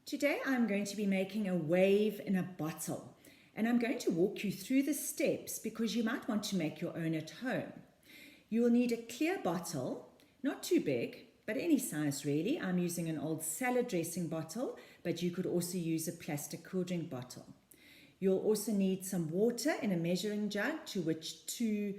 Today I'm going to be making a wave in a bottle, and I'm going to walk you through the steps because you might want to make your own at home. You will need a clear bottle, not too big, but any size really. I'm using an old salad dressing bottle, but you could also use a plastic cool drink bottle. You'll also need some water in a measuring jug to which 2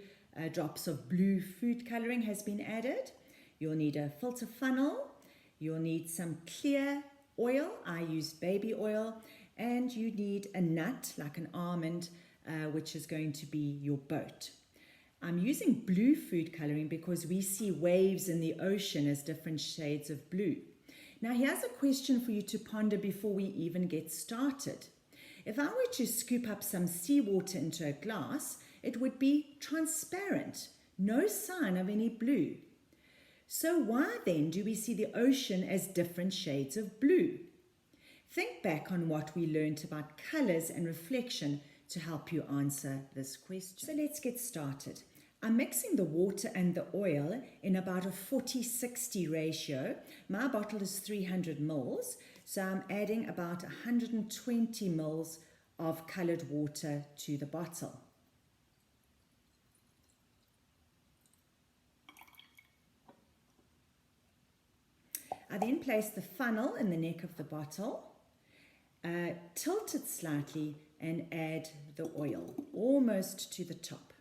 drops of blue food coloring has been added. You'll need a filter funnel. You'll need some clear oil. I used baby oil. And you need a nut, like an almond, which is going to be your boat. I'm using blue food coloring because we see waves in the ocean as different shades of blue. Now here's a question for you to ponder before we even get started. If I were to scoop up some seawater into a glass, it would be transparent, no sign of any blue. So why then do we see the ocean as different shades of blue? Think back on what we learned about colors and reflection to help you answer this question. So let's get started. I'm mixing the water and the oil in about a 40-60 ratio. My bottle is 300 mils, so I'm adding about 120 mils of colored water to the bottle. I then place the funnel in the neck of the bottle, tilt it slightly and add the oil almost to the top.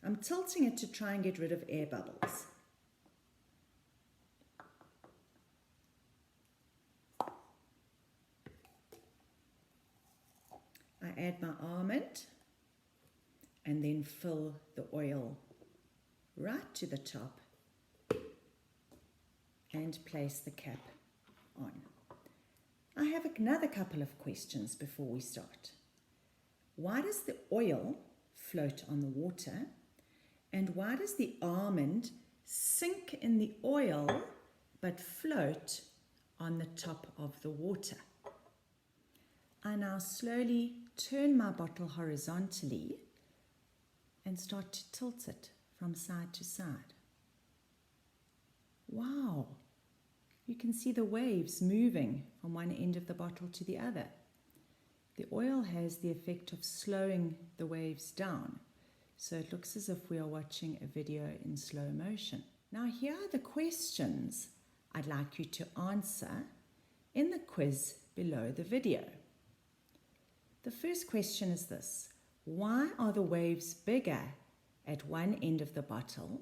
I'm tilting it to try and get rid of air bubbles. I add my almond and then fill the oil right to the top and place the cap on. I have another couple of questions before we start. Why does the oil float on the water? And why does the almond sink in the oil but float on the top of the water? I now slowly turn my bottle horizontally and start to tilt it from side to side. Wow! You can see the waves moving from one end of the bottle to the other. The oil has the effect of slowing the waves down, so it looks as if we are watching a video in slow motion. Now here are the questions I'd like you to answer in the quiz below the video. The first question is this: why are the waves bigger at one end of the bottle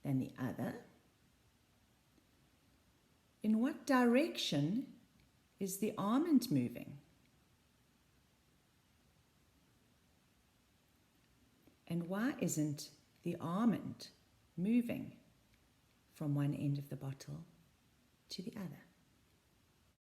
than the other? In what direction is the almond moving? And why isn't the almond moving from one end of the bottle to the other?